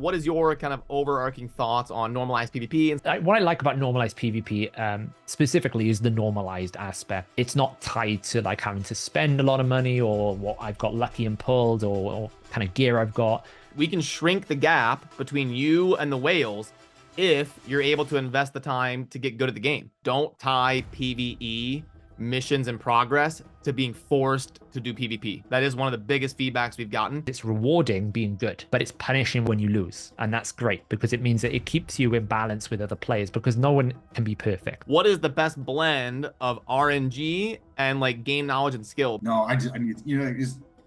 What is your kind of overarching thoughts on normalized PvP? What I like about normalized PvP specifically is the normalized aspect. It's not tied to like having to spend a lot of money or what I've got lucky and pulled or kind of gear I've got. We can shrink the gap between you and the whales if you're able to invest the time to get good at the game. Don't tie PvE missions in progress to being forced to do PvP. That is one of the biggest feedbacks we've gotten. It's rewarding being good, but it's punishing when you lose. And that's great because it means that it keeps you in balance with other players because no one can be perfect. What is the best blend of RNG and like game knowledge and skill? No, I mean,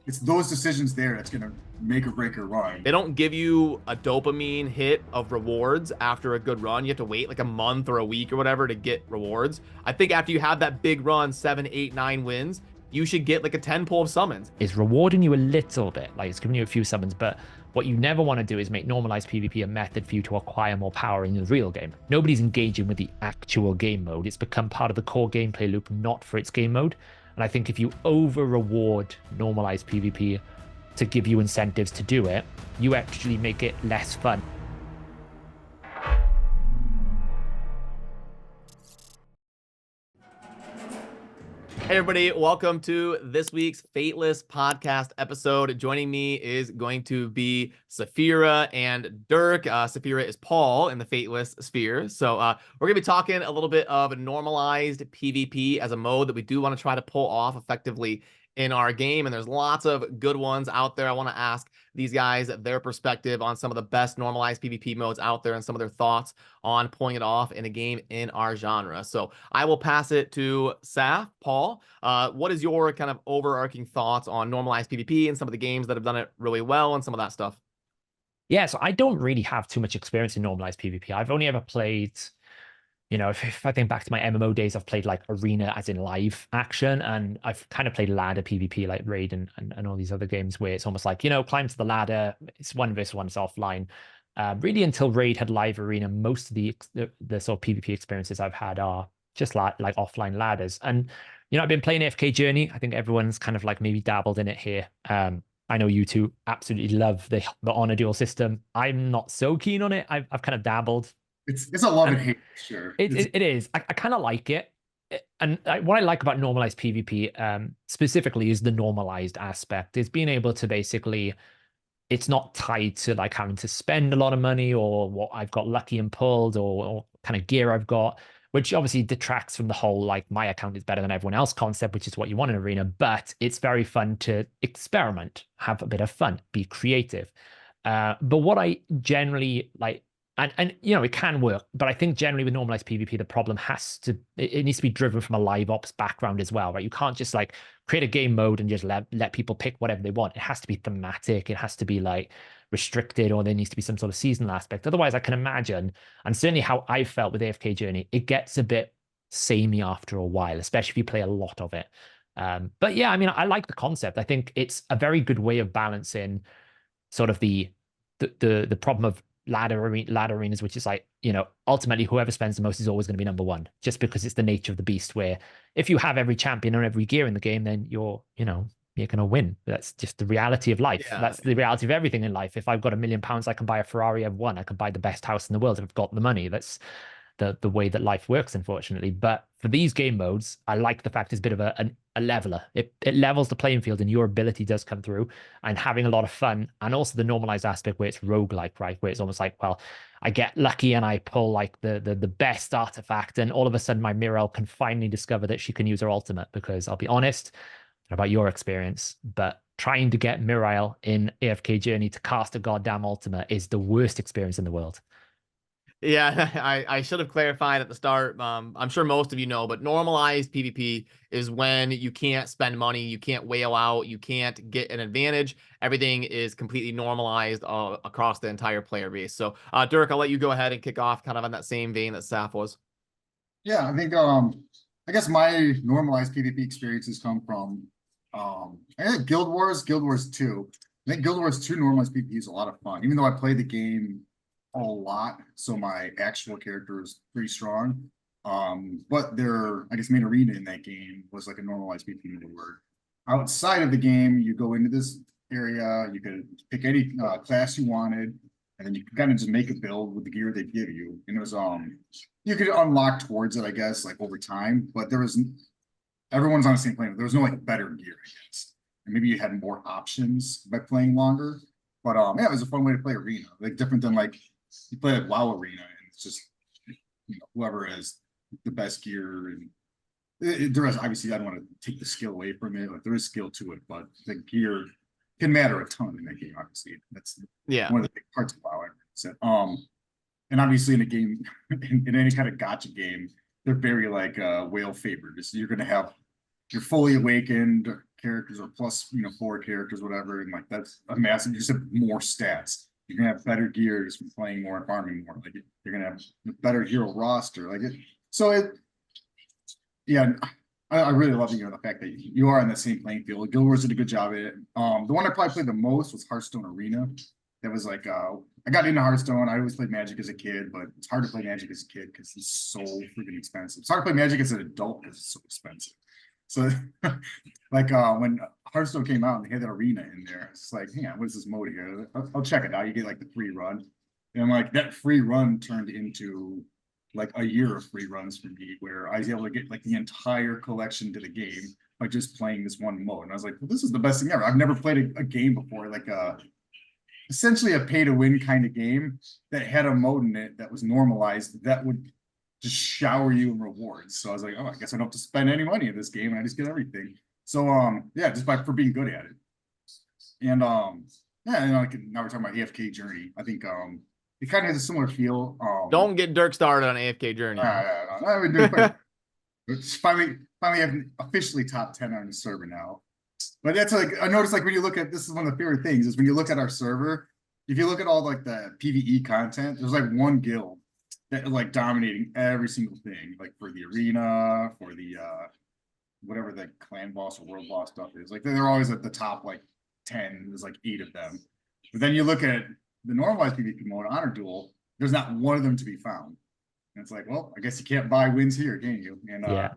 it's those decisions there that's going to make or break your run. They don't give you a dopamine hit of rewards after a good run. You have to wait like a month or a week or whatever to get rewards. I think after you have that big run, 7, 8, 9 wins, you should get like a 10 pull of summons. It's rewarding you a little bit, like it's giving you a few summons, but what you never want to do is make normalized PvP a method for you to acquire more power in the real game. Nobody's engaging with the actual game mode. It's become part of the core gameplay loop, not for its game mode. And I think if you over reward normalized PvP to give you incentives to do it, you actually make it less fun. Hey everybody, welcome to this week's Fateless Podcast episode. Joining me is going to be Saphira and Dirk. Saphira is Paul in the Fateless sphere. So we're going to be talking a little bit of normalized PvP as a mode that we do want to try to pull off effectively in our game, and there's lots of good ones out there. I want to ask these guys their perspective on some of the best normalized PvP modes out there and some of their thoughts on pulling it off in a game in our genre. So I will pass it to Saf. Paul, what is your kind of overarching thoughts on normalized PvP and some of the games that have done it really well and some of that stuff? Yeah, so I don't really have too much experience in normalized PvP. I've only ever played, you know, if I think back to my MMO days, I've played like arena as in live action, and I've kind of played ladder PvP like Raid and all these other games where it's almost like, you know, climb to the ladder, it's 1v1, it's offline. Really until Raid had live arena, most of the sort of PvP experiences I've had are just like offline ladders. And, you know, I've been playing AFK Journey. I think everyone's kind of like maybe dabbled in it here. I know you two absolutely love the honor duel system. I'm not so keen on it. I've kind of dabbled. It's a love and hate, sure. It is. I kind of like it. And what I like about normalized PvP specifically is the normalized aspect. It's being able to basically, it's not tied to like having to spend a lot of money or what I've got lucky and pulled or kind of gear I've got, which obviously detracts from the whole like my account is better than everyone else concept, which is what you want in arena. But it's very fun to experiment, have a bit of fun, be creative. But what I generally like, and you know, it can work, but I think generally with normalized PvP, the problem it needs to be driven from a live ops background as well, right? You can't just like create a game mode and just let people pick whatever they want. It has to be thematic. It has to be like restricted, or there needs to be some sort of seasonal aspect. Otherwise, I can imagine, and certainly how I felt with AFK Journey, it gets a bit samey after a while, especially if you play a lot of it. But yeah, I mean, I like the concept. I think it's a very good way of balancing sort of the problem of ladder arenas, which is like, you know, ultimately whoever spends the most is always going to be number one, just because it's the nature of the beast, where if you have every champion or every gear in the game, then you're going to win. That's just the reality of life. Yeah. That's the reality of everything in life. If I've got £1 million, I can buy a Ferrari F1. I can buy the best house in the world if I've got the money. That's the way that life works, unfortunately. But for these game modes, I like the fact it's a bit of a leveler. It levels the playing field, and your ability does come through, and having a lot of fun. And also the normalized aspect where it's roguelike, right? Where it's almost like, well, I get lucky and I pull like the best artifact, and all of a sudden my Mirel can finally discover that she can use her ultimate. Because I'll be honest, I don't know about your experience, but trying to get Mirel in AFK Journey to cast a goddamn ultimate is the worst experience in the world. Yeah, I should have clarified at the start. I'm sure most of you know, but normalized PvP is when you can't spend money, you can't whale out, you can't get an advantage. Everything is completely normalized across the entire player base. So, Dirk, I'll let you go ahead and kick off kind of on that same vein that Saf was. Yeah, I think I guess my normalized PvP experiences come from I think Guild Wars 2. I think Guild Wars 2 normalized PvP is a lot of fun, even though I played the game a lot, so my actual character is pretty strong. But their, I guess, main arena in that game was like a normalized PvP mode. Outside of the game, you go into this area, you could pick any class you wanted, and then you can kind of just make a build with the gear they give you. And it was you could unlock towards it, I guess, like over time, but everyone's on the same plane. There was no like better gear, I guess. And maybe you had more options by playing longer. But yeah, it was a fun way to play arena. Like different than like you play at WoW arena and it's just whoever has the best gear and there is obviously I don't want to take the skill away from it. Like there is skill to it, but the gear can matter a ton in that game. Obviously, that's one of the big parts of WoW. So, and obviously in a game, in any kind of gacha game, they're very like whale favored. You're going to have your fully awakened characters or plus 4 characters, whatever, and like that's a massive. You just have more stats. You're gonna have better gears from playing more and farming more. Like you're gonna have a better hero roster. Like it. So it. Yeah, I really love the fact that you are on the same playing field. Guild Wars did a good job at it. The one I probably played the most was Hearthstone Arena. That was like I got into Hearthstone. I always played Magic as a kid, but it's hard to play Magic as a kid because it's so freaking expensive. It's hard to play Magic as an adult because it's so expensive. So like when Hearthstone came out and they had that arena in there, it's like, hang on, what is this mode here? I'll check it out. You get like the free run. And like that free run turned into like a year of free runs for me where I was able to get like the entire collection to the game by just playing this one mode. And I was like, well, this is the best thing ever. I've never played a game before, like essentially a pay to win kind of game that had a mode in it that was normalized that would just shower you in rewards. So I was like, oh, I guess I don't have to spend any money in this game and I just get everything. So yeah, just for being good at it. And yeah, now we're talking about AFK Journey. I think it kind of has a similar feel. Don't get Dirk started on AFK Journey. I've been doing it's finally have officially top 10 on the server now. But that's like I noticed like when you look at this is one of the favorite things is when you look at our server, if you look at all like the PvE content, there's like one guild that like dominating every single thing, like for the arena, for the whatever the clan boss or world boss stuff is. Like they're always at the top like 10. There's like 8 of them. But then you look at the normalized PvP mode, Honor Duel, there's not one of them to be found. And it's like, well, I guess you can't buy wins here, can you? And yeah.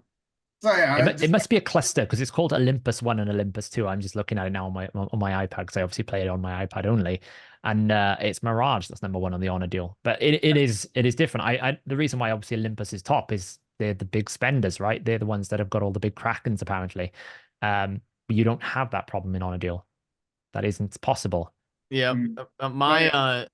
So yeah, it must be a cluster because it's called Olympus 1 and Olympus 2. I'm just looking at it now on my iPad because I obviously play it on my iPad only. And it's Mirage that's number 1 on the Honor Duel. But it is different. The reason why obviously Olympus is top is they're the big spenders, right? They're the ones that have got all the big Krakens apparently. You don't have that problem in Honor Duel. That isn't possible. Yeah, my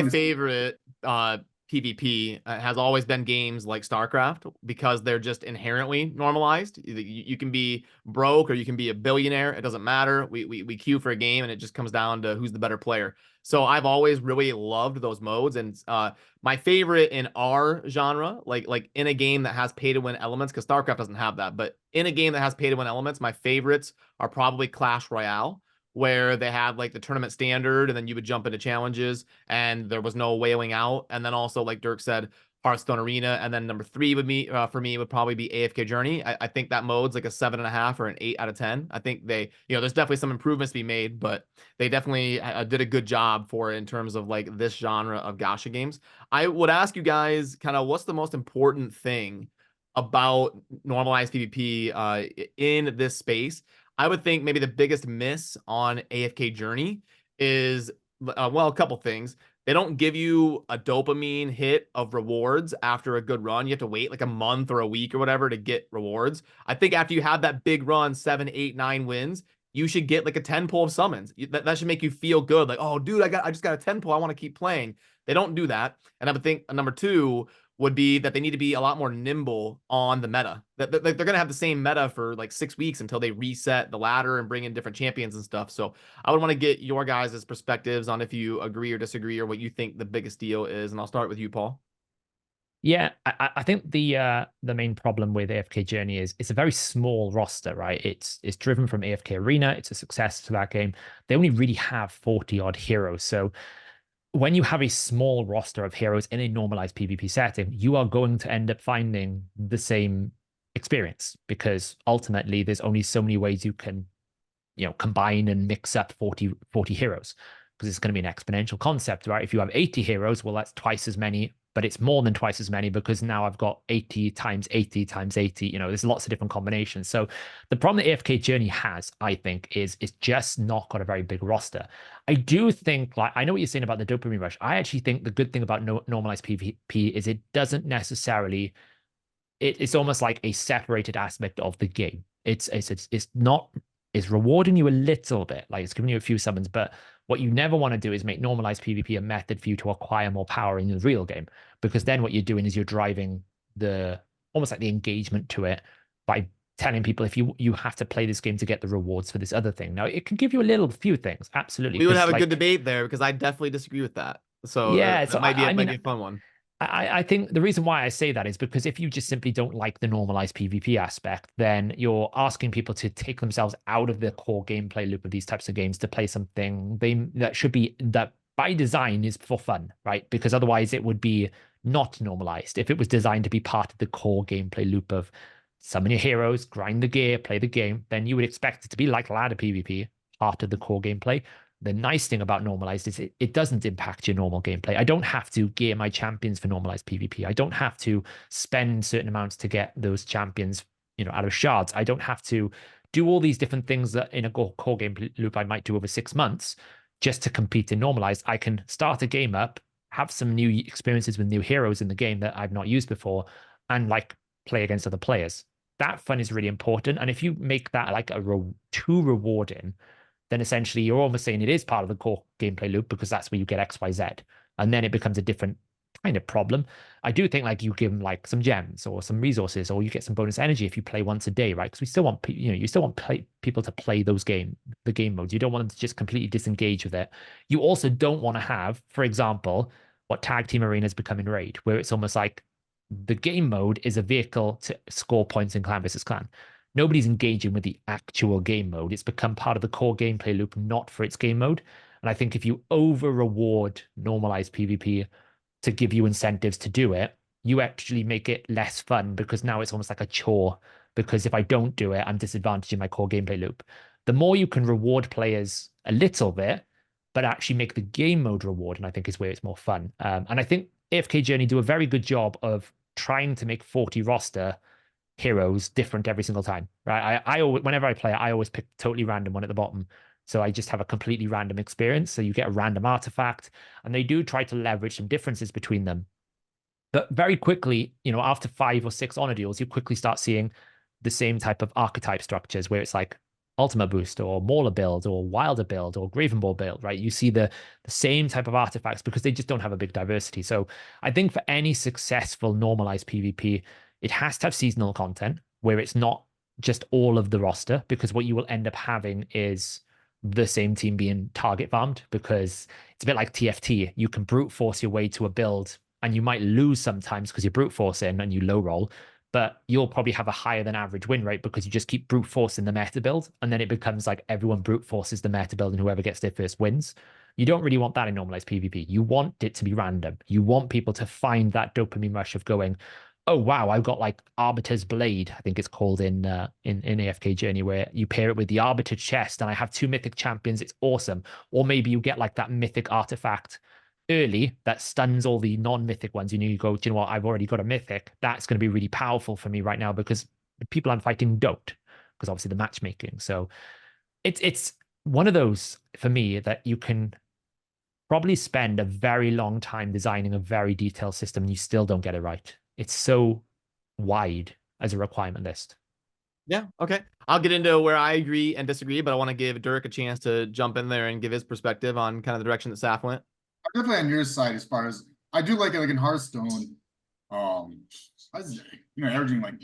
favorite PvP has always been games like StarCraft because they're just inherently normalized. You can be broke or you can be a billionaire. It doesn't matter. We queue for a game and it just comes down to who's the better player. So I've always really loved those modes. And my favorite in our genre, like in a game that has pay to win elements, because StarCraft doesn't have that, but in a game that has pay to win elements, my favorites are probably Clash Royale, where they had like the tournament standard and then you would jump into challenges and there was no whaling out. And then also, like Dirk said, Hearthstone Arena. And then number 3 would be for me would probably be AFK Journey. I think that mode's like a 7.5 or an 8 out of 10. I think they, there's definitely some improvements to be made, but they definitely did a good job for it in terms of like this genre of gacha games. I would ask you guys kind of what's the most important thing about normalized PvP in this space. I would think maybe the biggest miss on AFK Journey is, well, a couple things. They don't give you a dopamine hit of rewards after a good run. You have to wait like a month or a week or whatever to get rewards. I think after you have that big run, 7, 8, 9 wins, you should get like a 10 pull of summons. That should make you feel good. Like, oh, dude, I just got a 10 pull. I want to keep playing. They don't do that. And I would think number 2 would be that they need to be a lot more nimble on the meta. They're going to have the same meta for like 6 weeks until they reset the ladder and bring in different champions and stuff. So I would want to get your guys' perspectives on if you agree or disagree or what you think the biggest deal is. And I'll start with you, Paul. Yeah, I think the main problem with AFK Journey is it's a very small roster, right? It's driven from AFK Arena. It's a success to that game. They only really have 40 odd heroes. So when you have a small roster of heroes in a normalized PvP setting, you are going to end up finding the same experience because ultimately there's only so many ways you can, combine and mix up 40 heroes because it's going to be an exponential concept, right? If you have 80 heroes, well, that's twice as many but it's more than twice as many because now I've got 80 times 80 times 80. You know, there's lots of different combinations. So the problem that AFK Journey has, I think, is it's just not got a very big roster. I do think, like, I know what you're saying about the dopamine rush. I actually think the good thing about normalized PvP is it doesn't necessarily, it's almost like a separated aspect of the game. It's not, it's rewarding you a little bit, like it's giving you a few summons, but what you never want to do is make normalized PvP a method for you to acquire more power in the real game, because then what you're doing is you're driving the almost like the engagement to it by telling people if you have to play this game to get the rewards for this other thing. Now it can give you a little few things, absolutely. We would have a like, good debate there because I definitely disagree with that. So yeah, that so might be I might mean, be a fun one. I think the reason why I say that is because if you just simply don't like the normalized PvP aspect, then you're asking people to take themselves out of the core gameplay loop of these types of games to play something that should be, that by design is for fun, right? Because otherwise it would be not normalized. If it was designed to be part of the core gameplay loop of summon your heroes, grind the gear, play the game, then you would expect it to be like ladder PvP, part of the core gameplay. The nice thing about normalized is it doesn't impact your normal gameplay. I don't have to gear my champions for normalized PvP. I don't have to spend certain amounts to get those champions, you know, out of shards. I don't have to do all these different things that in a core gameplay loop I might do over 6 months just to compete in normalized. I can start a game up, have some new experiences with new heroes in the game that I've not used before, and like play against other players. That fun is really important. And if you make that like too rewarding, then essentially you're almost saying it is part of the core gameplay loop because that's where you get X, Y, Z. And then it becomes a different kind of problem. I do think like you give them like some gems or some resources, or you get some bonus energy if you play once a day, right? Because we still want, you still want people to play the game modes. You don't want them to just completely disengage with it. You also don't want to have, for example, what Tag Team Arena has become in Raid, where it's almost like the game mode is a vehicle to score points in clan versus clan. Nobody's engaging with the actual game mode. It's become part of the core gameplay loop, not for its game mode. And I think if you over reward normalized PvP to give you incentives to do it, you actually make it less fun because now it's almost like a chore. Because if I don't do it, I'm disadvantaging my core gameplay loop. The more you can reward players a little bit, but actually make the game mode reward, and I think is where it's more fun. And I think AFK Journey do a very good job of trying to make 40 roster heroes different every single time, right? I always, whenever I play, I always pick totally random one at the bottom. So I just have a completely random experience. So you get a random artifact, and they do try to leverage some differences between them. But very quickly, after 5 or 6 honor deals, you quickly start seeing the same type of archetype structures where it's like Ultima Boost or Mauler build or Wilder build or Gravenball build, right? You see the same type of artifacts because they just don't have a big diversity. So I think for any successful normalized PvP, it has to have seasonal content where it's not just all of the roster, because what you will end up having is the same team being target farmed, because it's a bit like TFT. You can brute force your way to a build and you might lose sometimes because you're brute forcing and you low roll, but you'll probably have a higher than average win rate because you just keep brute forcing the meta build. And then it becomes like everyone brute forces the meta build and whoever gets their first wins. You don't really want that in normalized PvP. You want it to be random. You want people to find that dopamine rush of going, oh wow, I've got like Arbiter's Blade, I think it's called in AFK Journey, where you pair it with the Arbiter chest, and I have 2 mythic champions. It's awesome. Or maybe you get like that mythic artifact early that stuns all the non-mythic ones. You go, do you know what? I've already got a mythic. That's going to be really powerful for me right now because the people I'm fighting don't, because obviously the matchmaking. So it's one of those for me that you can probably spend a very long time designing a very detailed system and you still don't get it right. It's so wide as a requirement list. Yeah, okay. I'll get into where I agree and disagree, but I want to give Dirk a chance to jump in there and give his perspective on kind of the direction that Saf went. I'm definitely on your side as far as I do like it, like in Hearthstone. I was averaging like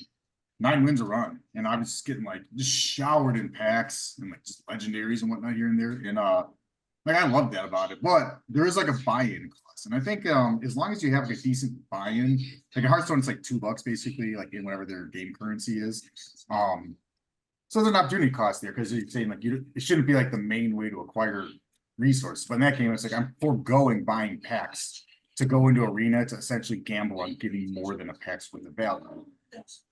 9 wins a run, and I was just getting like just showered in packs and like just legendaries and whatnot here and there. And like I love that about it. But there is like a buy-in cost. And I think as long as you have like a decent buy-in, like in Hearthstone, it's like $2 basically, like in whatever their game currency is. So there's an opportunity cost there because you're saying like it shouldn't be like the main way to acquire resources. But in that game, it's like I'm foregoing buying packs to go into arena to essentially gamble on getting more than a pack's worth of value.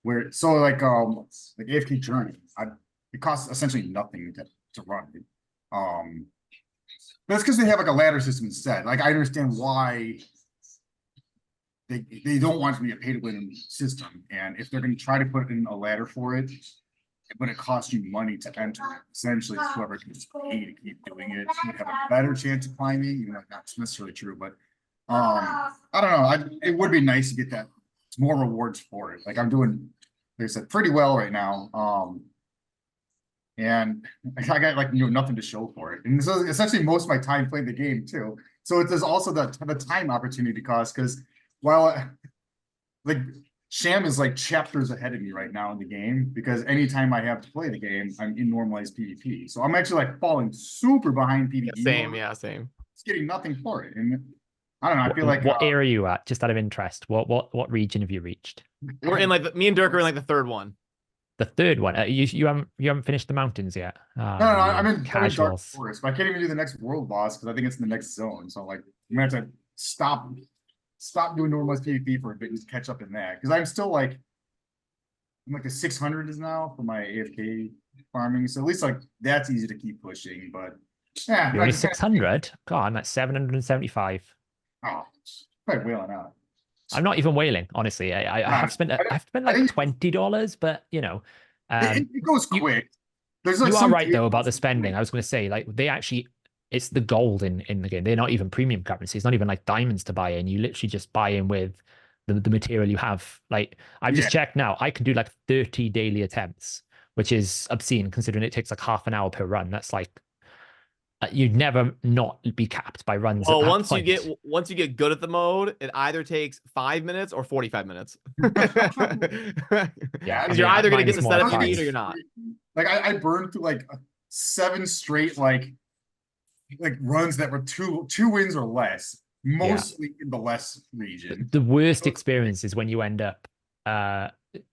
Where so like AFK Journey, it costs essentially nothing to run. That's because they have like a ladder system instead. Like I understand why they don't want it to be a pay to win system, and if they're going to try to put in a ladder for it, but it costs you money to enter, essentially whoever can pay to keep doing it would have a better chance of climbing, even though that's necessarily true. But I don't know. It would be nice to get that more rewards for it. Like I'm doing, like I said, pretty well right now. And I got like nothing to show for it. And so essentially most of my time playing the game too. So there's also the time opportunity cost, because while like Sham is like chapters ahead of me right now in the game, because anytime I have to play the game, I'm in normalized PvP. So I'm actually like falling super behind PvP. Same. It's getting nothing for it. And I don't know, I feel like what area are you at? Just out of interest, what region have you reached? We're in like me and Dirk are in like the third one. The third one. You haven't finished the mountains yet. No, I'm in Dark casuals. Forest, but I can't even do the next world boss because I think it's in the next zone. So like I'm gonna have to stop doing normalized PvP for a bit and just catch up in that, because I'm still like I'm like the 600 is now for my AFK farming. So at least like that's easy to keep pushing. But yeah, You're only 600. God, I'm at 775. Oh, quite wailing out. I'm not even wailing, honestly. I have spent like $20, but you know, it goes quick. There's like you are right though about the spending. I was going to say, like, they actually, it's the gold in the game. They're not even premium currency. It's not even like diamonds to buy in. You literally just buy in with the material you have. Like I've just checked now, I can do like 30 daily attempts, which is obscene considering it takes like half an hour per run. That's like you'd never not be capped by runs. Well, once you get good at the mode, it either takes 5 minutes or 45 minutes. Yeah, you're either gonna get the setup you need or you're not. Like I burned through like 7 straight like runs that were two wins or less, mostly in the less region. The worst experience is when you end up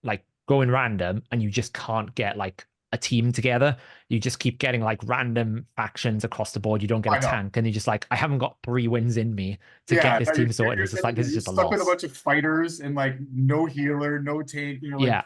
like going random and you just can't get like a team together. You just keep getting like random factions across the board. You don't get a tank, and you're just like, I haven't got 3 wins in me to get this team sorted. It's just like, this is just a loss. With a bunch of fighters and like no healer, no tank. You know, like, yeah.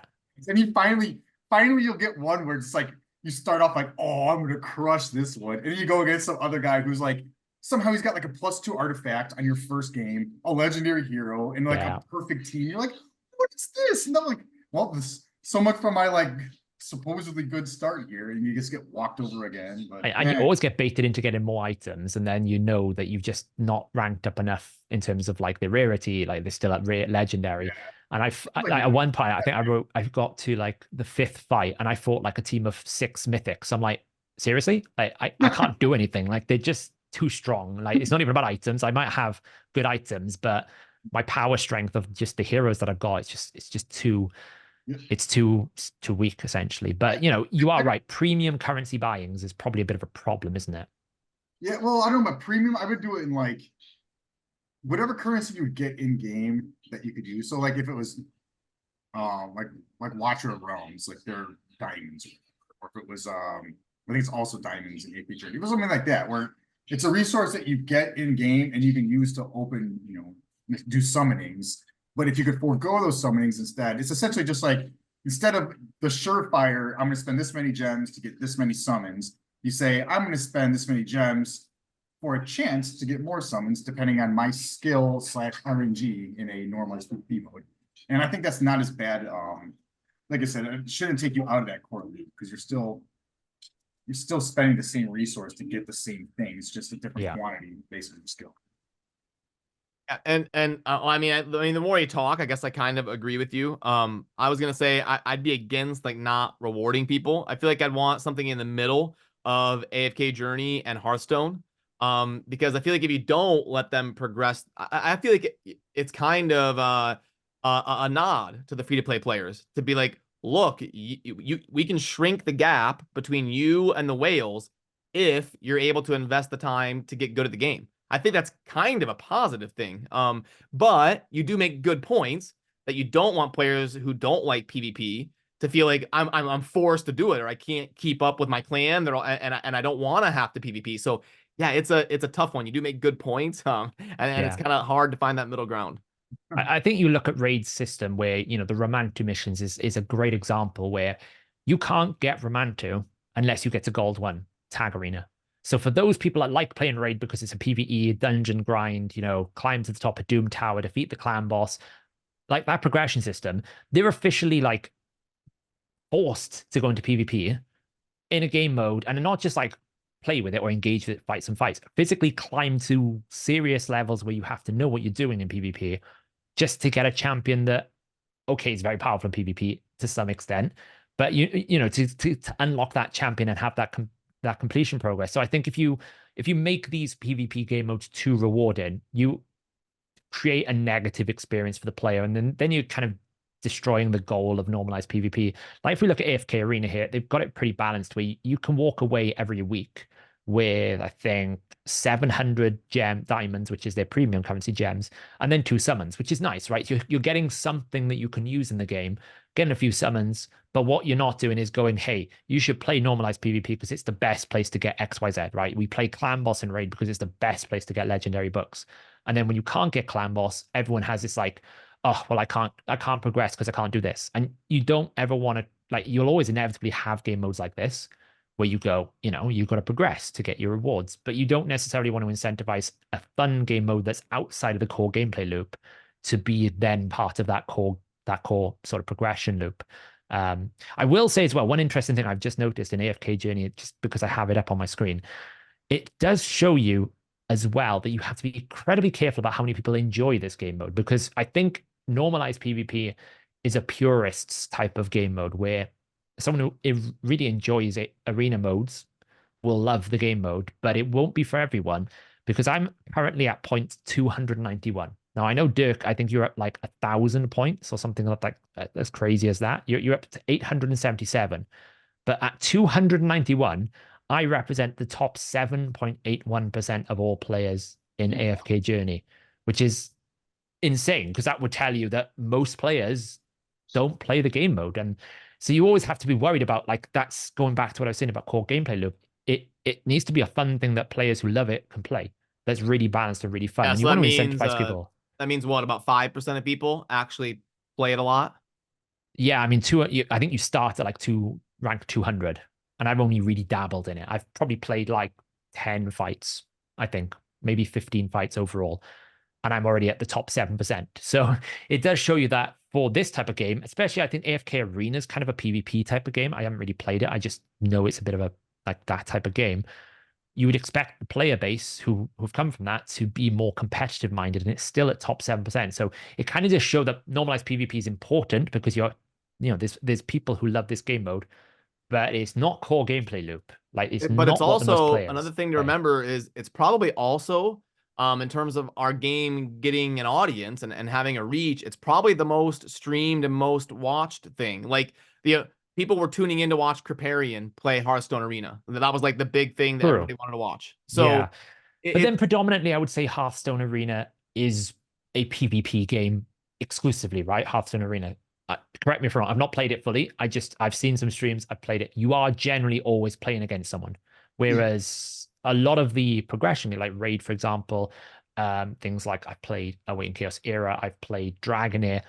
And you finally you'll get one where it's like you start off like, oh, I'm gonna crush this one, and you go against some other guy who's like somehow he's got like a +2 artifact on your first game, a legendary hero, and like a perfect team. You're like, what is this? And I'm like, well, this so much for my like supposedly good start here, and you just get walked over again. But and you always get baited into getting more items, and then you know that you've just not ranked up enough in terms of like the rarity, like they're still at rare legendary. And at one point I think I got to like the 5th fight, and I fought like a team of 6 mythics. I'm like, seriously? Like I can't do anything. Like they're just too strong. Like it's not even about items. I might have good items, but my power strength of just the heroes that I've got, it's just too weak essentially. But you know, you are right. Premium currency buyings is probably a bit of a problem, isn't it? Yeah, well, I don't know about premium. I would do it in like whatever currency you would get in game that you could use. So like if it was like Watcher of Realms, like they're diamonds, or if it was I think it's also diamonds in AP Journey, or something like that, where it's a resource that you get in game and you can use to open, you know, do summonings. But if you could forego those summonings instead, it's essentially just like, instead of the surefire, I'm going to spend this many gems to get this many summons, you say, I'm going to spend this many gems for a chance to get more summons, depending on my skill / RNG in a normalized PvP mode. And I think that's not as bad. Like I said, it shouldn't take you out of that core loop, because you're still spending the same resource to get the same thing. It's just a different quantity based on your skill. And I mean, the more you talk, I guess I kind of agree with you. I was gonna say I'd be against like not rewarding people. I feel like I'd want something in the middle of AFK Journey and Hearthstone. Because I feel like if you don't let them progress, I feel like it's kind of a nod to the free-to-play players to be like, look, we can shrink the gap between you and the whales if you're able to invest the time to get good at the game. I think that's kind of a positive thing. But you do make good points that you don't want players who don't like PvP to feel like I'm forced to do it, or I can't keep up with my clan, and I don't want to have to PvP. So yeah, it's a tough one. You do make good points, and it's kind of hard to find that middle ground. I think you look at Raid's system where, you know, the Romantu missions is a great example where you can't get Romantu unless you get to Gold 1 Tag Arena. So for those people that like playing raid because it's a PvE dungeon grind, climb to the top of Doom Tower, defeat the clan boss, like that progression system, they're officially like forced to go into PvP in a game mode, and not just like play with it or engage with it, fight some fights, physically climb to serious levels where you have to know what you're doing in PvP just to get a champion that, okay, is very powerful in PvP to some extent, but to unlock that champion and have that completion progress. So I think if you make these PvP game modes too rewarding, you create a negative experience for the player, and then you're kind of destroying the goal of normalized PvP. Like if we look at AFK Arena here, they've got it pretty balanced where you can walk away every week with, I think, 700 diamonds, which is their premium currency gems, and then 2 summons, which is nice, right? You're getting something that you can use in the game, getting a few summons, but what you're not doing is going, hey, you should play normalized PvP because it's the best place to get XYZ, right? We play clan boss and raid because it's the best place to get legendary books. And then when you can't get clan boss, everyone has this like, oh, well, I can't progress because I can't do this. And you don't ever want to, like, you'll always inevitably have game modes like this where you go, you've got to progress to get your rewards, but you don't necessarily want to incentivize a fun game mode that's outside of the core gameplay loop to be then part of that core sort of progression loop. I will say as well, one interesting thing I've just noticed in AFK Journey, just because I have it up on my screen, it does show you as well that you have to be incredibly careful about how many people enjoy this game mode, because I think normalized PvP is a purists type of game mode where someone who really enjoys arena modes will love the game mode, but it won't be for everyone, because I'm currently at point 291. Now I know, Dirk, I think you're at like 1,000 points or something like as crazy as that. You're up to 877, but at 291, I represent the top 7.81% of all players in AFK Journey, which is insane, because that would tell you that most players don't play the game mode. And so you always have to be worried about, like, that's going back to what I was saying about core gameplay loop. It needs to be a fun thing that players who love it can play. That's really balanced and really fun. Yeah, and so you want to means, incentivize people. That means what, about 5% of people actually play it a lot? Yeah, I mean, I think you start at like rank 200, and I've only really dabbled in it. I've probably played like 10 fights, I think, maybe 15 fights overall, and I'm already at the top 7%. So it does show you that for this type of game, especially, I think AFK Arena is kind of a PvP type of game. I haven't really played it. I just know it's a bit of a like that type of game. You would expect the player base who've come from that to be more competitive minded, and it's still at top 7%. So it kind of just shows that normalized PvP is important, because there's people who love this game mode, but it's not core gameplay loop. Like it's But not it's what the most also players another thing to play. remember is it's probably also in terms of our game getting an audience and having a reach, it's probably the most streamed and most watched thing. Like people were tuning in to watch Kripparrian play Hearthstone Arena. That was like the big thing that True. everybody wanted to watch. So Yeah. But then predominantly, I would say Hearthstone Arena is a PvP game exclusively, right? Hearthstone Arena. Correct me if I'm wrong. I've not played it fully. I've seen some streams. I've played it. You are generally always playing against someone, whereas a lot of the progression, like Raid, for example, things like I've played Awaken Chaos Era, I've played Dragonair.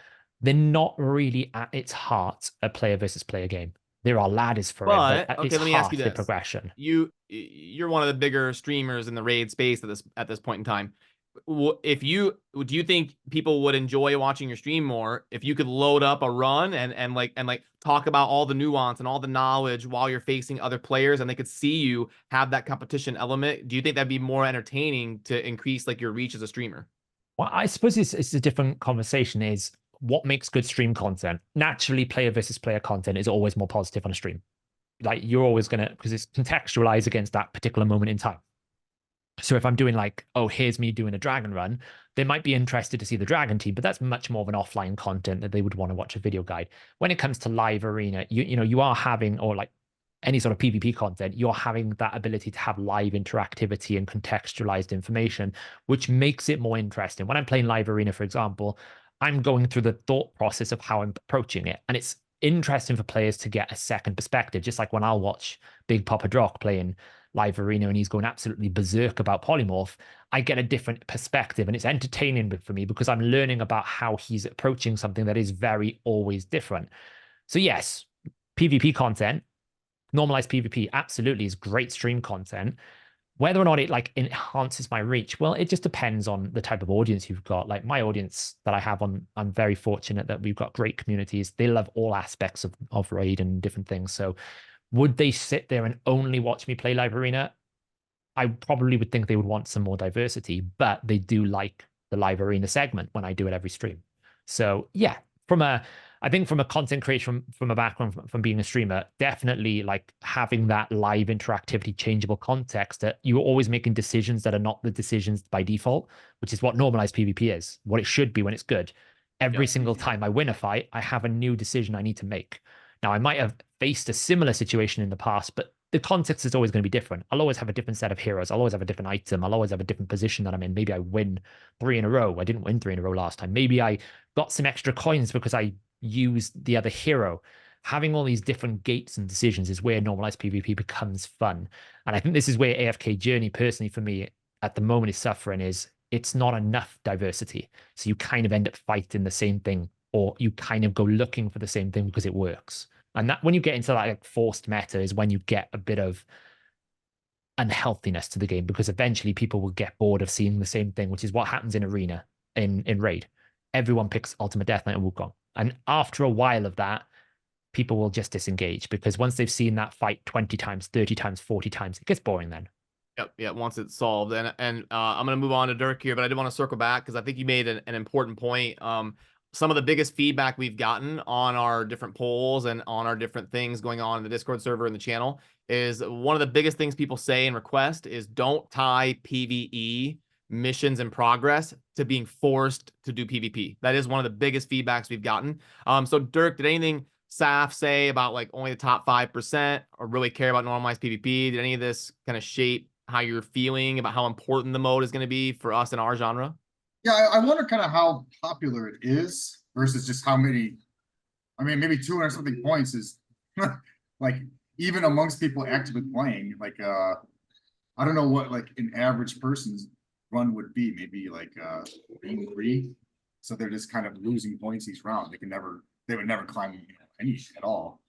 They're not really at its heart a player versus player game. There are ladders for it, but at its let me heart, ask you the this. progression. You're one of the bigger streamers in the raid space at this point in time. Do you think people would enjoy watching your stream more if you could load up a run and talk about all the nuance and all the knowledge while you're facing other players, and they could see you have that competition element? Do you think that'd be more entertaining to increase like your reach as a streamer? Well, I suppose it's a different conversation. Is what makes good stream content? Naturally, player versus player content is always more positive on a stream. Like you're always gonna, because it's contextualized against that particular moment in time. So if I'm doing like, oh, here's me doing a dragon run, they might be interested to see the dragon team, but that's much more of an offline content that they would want to watch a video guide. When it comes to live arena, you are having, or like any sort of PvP content, you're having that ability to have live interactivity and contextualized information, which makes it more interesting. When I'm playing live arena, for example, I'm going through the thought process of how I'm approaching it. And it's interesting for players to get a second perspective, just like when I'll watch Big Papa Drock playing live arena and he's going absolutely berserk about polymorph, I get a different perspective, and it's entertaining for me because I'm learning about how he's approaching something that is very always different. So yes, PvP content, normalized PvP absolutely is great stream content, Whether or not it like enhances my reach, well, it just depends on the type of audience you've got. Like my audience that I have on, I'm very fortunate that we've got great communities. They love all aspects of Raid and different things. So would they sit there and only watch me play Live Arena? I probably would think they would want some more diversity, but they do like the Live Arena segment when I do it every stream. So yeah, I think from a content creation, from a background, from being a streamer, definitely like having that live interactivity, changeable context that you're always making decisions that are not the decisions by default, which is what normalized PvP is, what it should be when it's good. Every single time I win a fight, I have a new decision I need to make. Now, I might have faced a similar situation in the past, but the context is always going to be different. I'll always have a different set of heroes. I'll always have a different item. I'll always have a different position that I'm in. Maybe I win 3 in a row. I didn't win 3 in a row last time. Maybe I got some extra coins because I used the other hero. Having all these different gates and decisions is where normalized PvP becomes fun. And I think this is where AFK Journey, personally for me, at the moment is suffering, is it's not enough diversity. So you kind of end up fighting the same thing, or you kind of go looking for the same thing because it works. And that when you get into that like forced meta is when you get a bit of unhealthiness to the game, because eventually people will get bored of seeing the same thing, which is what happens in Arena, in Raid. Everyone picks Ultimate Death Knight and Wukong. And after a while of that, people will just disengage, because once they've seen that fight 20 times, 30 times, 40 times, it gets boring then. Yep. Yeah. Once it's solved, and I'm gonna move on to Dirk here, but I did want to circle back because I think you made an important point. Some of the biggest feedback we've gotten on our different polls and on our different things going on in the Discord server and the channel is one of the biggest things people say and request is don't tie PvE missions in progress to being forced to do PvP. That is one of the biggest feedbacks we've gotten. So Dirk, did anything Saf say about like only the top 5% or really care about normalized PvP? Did any of this kind of shape how you're feeling about how important the mode is going to be for us in our genre? Yeah, I wonder kind of how popular it is versus just how many. I mean, maybe 200 something points is like even amongst people actively playing. Like, I don't know what like an average person's run would be. Maybe like 3. So they're just kind of losing points each round. They would never climb any at all.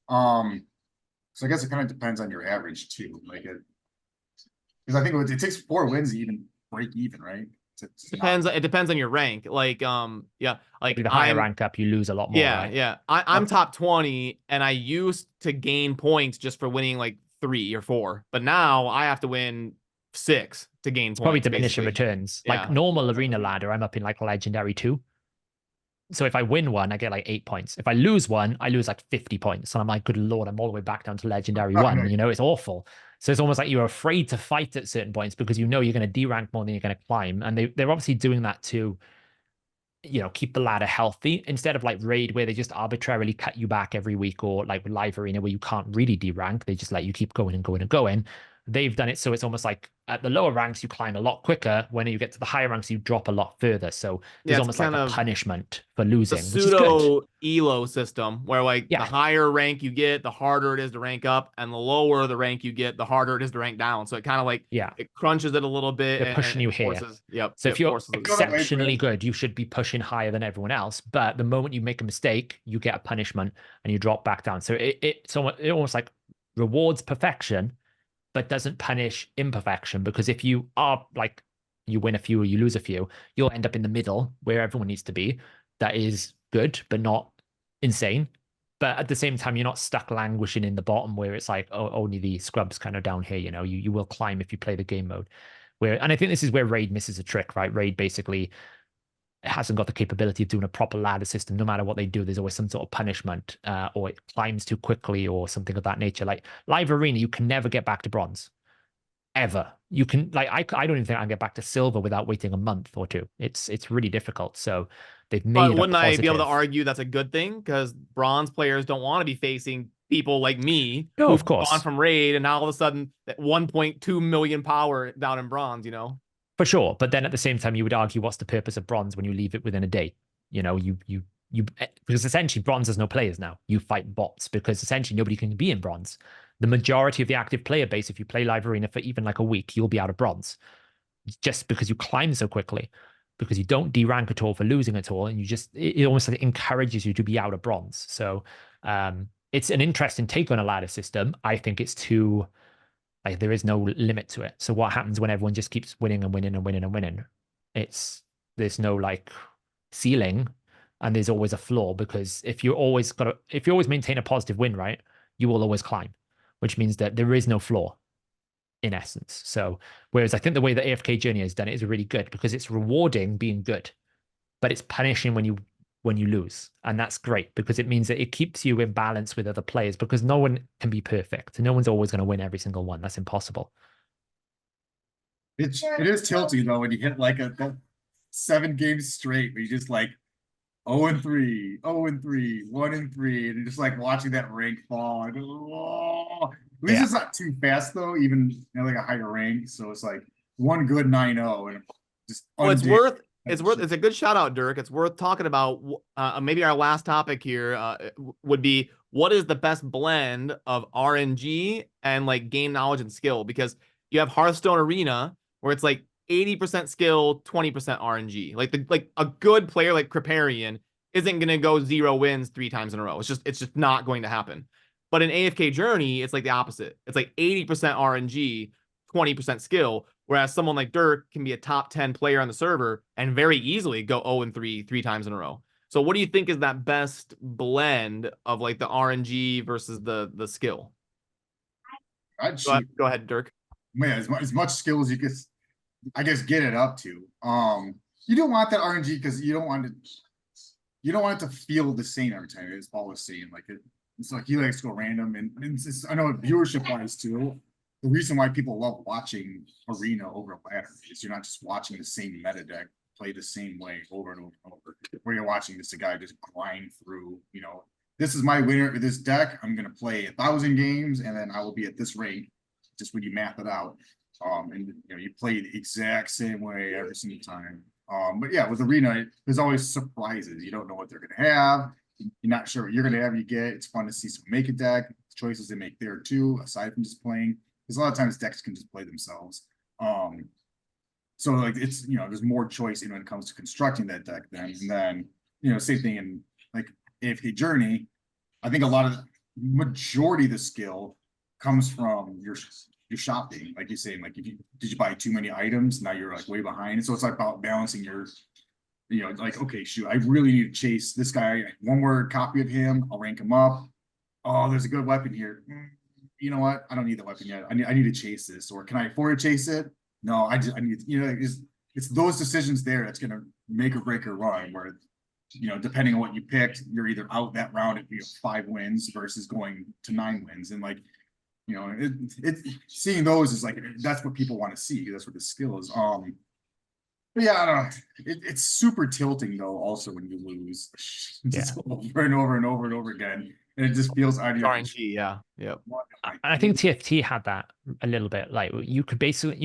So I guess it kind of depends on your average too. Like it, because I think it takes 4 wins to even break even, right? Depends. It depends on your rank. Like, yeah, like the higher rank up, you lose a lot more. Yeah, right? yeah. I'm top 20, and I used to gain points just for winning like 3 or 4, but now I have to win 6 to gain points. Probably diminishing returns. Yeah. Like normal arena ladder, I'm up in like legendary 2. So if I win one, I get like 8 points. If I lose one, I lose like 50 points. And I'm like, good Lord, I'm all the way back down to legendary 1. You know, it's awful. So it's almost like you're afraid to fight at certain points because you know you're going to derank more than you're going to climb. And they're obviously doing that to, you know, keep the ladder healthy instead of like Raid where they just arbitrarily cut you back every week, or like with Live Arena where you can't really derank. They just let you keep going and going and going. They've done it so it's almost like at the lower ranks you climb a lot quicker. When you get to the higher ranks, you drop a lot further. So there's almost like a punishment for losing. The pseudo elo system where like the higher rank you get, the harder it is to rank up, and the lower the rank you get, the harder it is to rank down. So it kind of like it crunches it a little bit. They're pushing you here. So if you're exceptionally good, you should be pushing higher than everyone else. But the moment you make a mistake, you get a punishment and you drop back down. So it almost like rewards perfection, but doesn't punish imperfection, because if you are like, you win a few or you lose a few, you'll end up in the middle where everyone needs to be. That is good, but not insane. But at the same time, you're not stuck languishing in the bottom where it's like, oh, only the scrubs kind of down here, you know, you will climb if you play the game mode. And I think this is where Raid misses a trick, right? Raid basically hasn't got the capability of doing a proper ladder system. No matter what they do, there's always some sort of punishment, or it climbs too quickly or something of that nature. Like Live Arena, you can never get back to bronze. Ever. You can, like, I don't even think I can get back to silver without waiting a month or 2. It's really difficult. So they've made it. Wouldn't I be able to argue that's a good thing? Because bronze players don't want to be facing people like me, no, of course, gone from Raid and now all of a sudden that 1.2 million power down in bronze, you know? For sure. But then at the same time, you would argue, what's the purpose of bronze when you leave it within a day? You know, you because essentially bronze has no players now. You fight bots because essentially nobody can be in bronze. The majority of the active player base, if you play Live Arena for even like a week, you'll be out of bronze just because you climb so quickly, because you don't derank at all for losing at all. And you just, it almost like encourages you to be out of bronze. So it's an interesting take on a ladder system. I think it's too Like there is no limit to it. So what happens when everyone just keeps winning and winning and winning and winning? There's no like ceiling, and there's always a floor, because if you always maintain a positive win rate, you will always climb, which means that there is no floor in essence. So whereas I think the way that AFK Journey has done it is really good, because it's rewarding being good, but it's punishing when you lose. And that's great, because it means that it keeps you in balance with other players, because no one can be perfect. No one's always going to win every single one. That's impossible. It is tilting though when you hit like a 7 games straight where you just like 0-3, 0-3, 1-3, and just like watching that rank fall. At least it's not too fast though, even like a higher rank. So it's like one good 9-0 and just. Well, it's a good shout out, Dirk. It's worth talking about. Maybe our last topic here would be, what is the best blend of RNG and like game knowledge and skill? Because you have Hearthstone Arena where it's like 80% skill, 20% RNG. Like a good player like Kripparrian isn't gonna go 0 wins 3 times in a row. It's just not going to happen. But in AFK Journey, it's like the opposite. It's like 80% RNG, 20% skill. Whereas someone like Dirk can be a top 10 player on the server and very easily go 0-3 3 times in a row. So what do you think is that best blend of like the RNG versus the skill? Go ahead, Dirk. Man, as much skill as you could, I guess, get it up to. You don't want that RNG because you don't want it to feel the same every time. It's always saying like it's like he likes to go random, and I know viewership wise too. The reason why people love watching Arena over ladder is you're not just watching the same meta deck play the same way over and over and over. Where you're watching this guy just grind through. This is my winner with this deck. I'm gonna play 1,000 games, and then I will be at this rank. Just when you map it out. And you play the exact same way every single time. But yeah, with Arena, there's always surprises. You don't know what they're gonna have. You're not sure what you're gonna have. You get. It's fun to see some make a deck, choices they make there too, aside from just playing. Because a lot of times decks can just play themselves. So like it's there's more choice when it comes to constructing that deck then. And then same thing in like AFK Journey. I think a lot of the majority of the skill comes from your shopping, like you're saying, like did you buy too many items? Now you're like way behind. So it's like about balancing your, like, okay, shoot, I really need to chase this guy. One word copy of him, I'll rank him up. Oh, there's a good weapon here. You know what? I don't need the weapon yet. I need to chase this, or can I afford to chase it? No, I need. It's those decisions there that's gonna make or break your run. Where depending on what you picked, you're either out that round at 5 wins versus going to 9 wins, and like. Seeing those is like that's what people want to see. That's what the skill is. But yeah, I don't know. It's super tilting though. Also, when you lose, just over and over and over and over again, and it just feels RNG. Yeah, yeah. I think TFT had that a little bit. Like you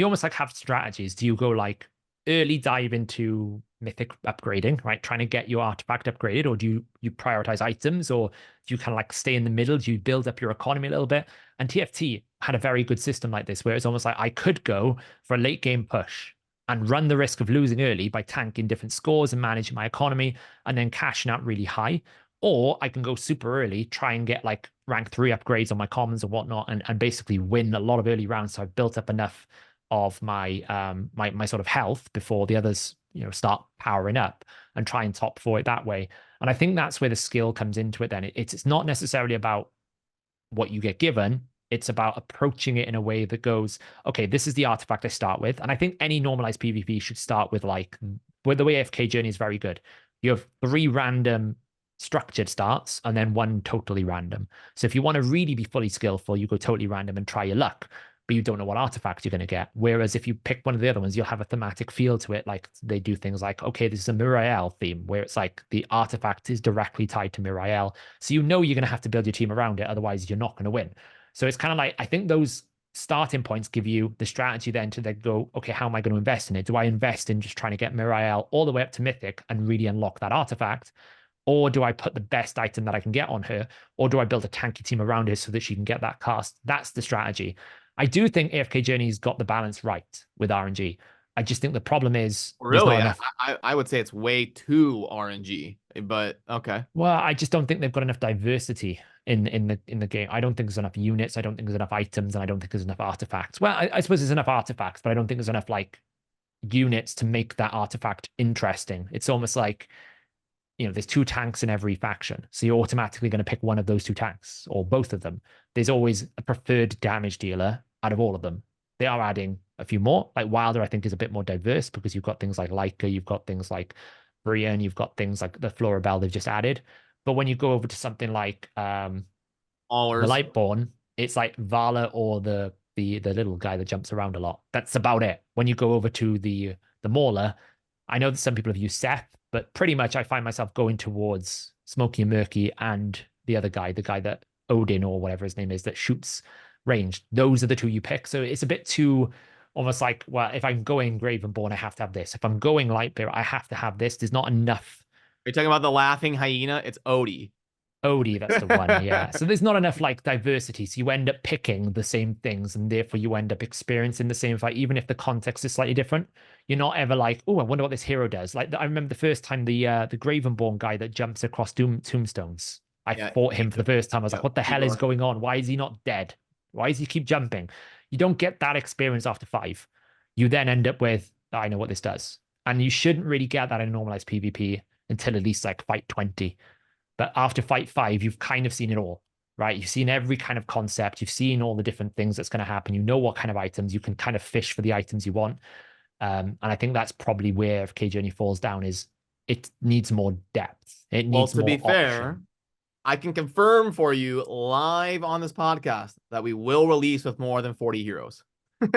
almost like have strategies. Do you go like early dive into mythic upgrading, right? Trying to get your artifact upgraded, or do you prioritize items, or do you kind of like stay in the middle? Do you build up your economy a little bit? And TFT had a very good system like this, where it's almost like I could go for a late game push and run the risk of losing early by tanking different scores and managing my economy and then cashing out really high. Or I can go super early, try and get like rank 3 upgrades on my commons and whatnot, and basically win a lot of early rounds. So I've built up enough of my my sort of health before the others start powering up, and try and top 4 it that way. And I think that's where the skill comes into it then. It's not necessarily about what you get given. It's about approaching it in a way that goes, okay, this is the artifact I start with. And I think any normalized PvP should start with like, where the way AFK Journey is very good. You have 3 random structured starts and then 1 totally random. So if you want to really be fully skillful, you go totally random and try your luck, but you don't know what artifact you're going to get. Whereas if you pick one of the other ones, you'll have a thematic feel to it. Like they do things like, okay, this is a Mirael theme, where it's like the artifact is directly tied to Mirael. So you're going to have to build your team around it. Otherwise, you're not going to win. So it's kind of like, I think those starting points give you the strategy then to then go, okay, how am I going to invest in it? Do I invest in just trying to get Mirael all the way up to Mythic and really unlock that artifact? Or do I put the best item that I can get on her? Or do I build a tanky team around her so that she can get that cast? That's the strategy. I do think AFK Journey's got the balance right with RNG. I just think the problem is really, I would say it's way too RNG, but okay. Well, I just don't think they've got enough diversity in the game. I don't think there's enough units. I don't think there's enough items, and I don't think there's enough artifacts. Well, I suppose there's enough artifacts, but I don't think there's enough like units to make that artifact interesting. It's almost like, you know, there's 2 tanks in every faction, so you're automatically going to pick one of those 2 tanks or both of them. There's always a preferred damage dealer out of all of them. They are adding a few more. Like Wilder, I think, is a bit more diverse because you've got things like Leica, you've got things like Brian, you've got things like the Florabelle they've just added. But when you go over to something like the Lightborn, it's like Vala or the little guy that jumps around a lot. That's about it. When you go over to the Mauler, I know that some people have used Seth, but pretty much I find myself going towards Smokey and Murky and the other guy, the guy that Odin or whatever his name is that shoots ranged. Those are the 2 you pick. So it's a bit too almost like, well, if I'm going Gravenborn, I have to have this. If I'm going Lightbearer, I have to have this. There's not enough. You're talking about the laughing hyena? It's Odie. Odie, that's the one, yeah. So there's not enough like diversity. So you end up picking the same things, and therefore you end up experiencing the same fight, even if the context is slightly different. You're not ever like, oh, I wonder what this hero does. Like I remember the first time the Gravenborn guy that jumps across tombstones. I fought him for the first time. I was like, what the hell is going on? Why is he not dead? Why does he keep jumping? You don't get that experience after 5. You then end up with, I know what this does. And you shouldn't really get that in normalized PvP until at least like fight 20. But after fight 5, you've kind of seen it all, right? You've seen every kind of concept. You've seen all the different things that's going to happen. You know what kind of items. You can kind of fish for the items you want. And I think that's probably where FK Journey falls down, is it needs more depth. It needs more option. Fair, I can confirm for you live on this podcast that we will release with more than 40 heroes.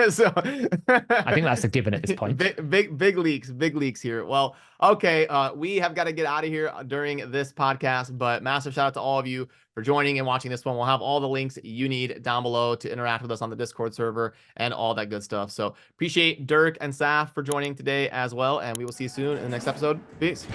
So I think that's a given at this point. Big leaks here. Well, okay, we have got to get out of here during this podcast, but massive shout out to all of you for joining and watching this one. We'll have all the links you need down below to interact with us on the Discord server and all that good stuff. So appreciate Dirk and Saf for joining today as well, and we will see you soon in the next episode. Peace.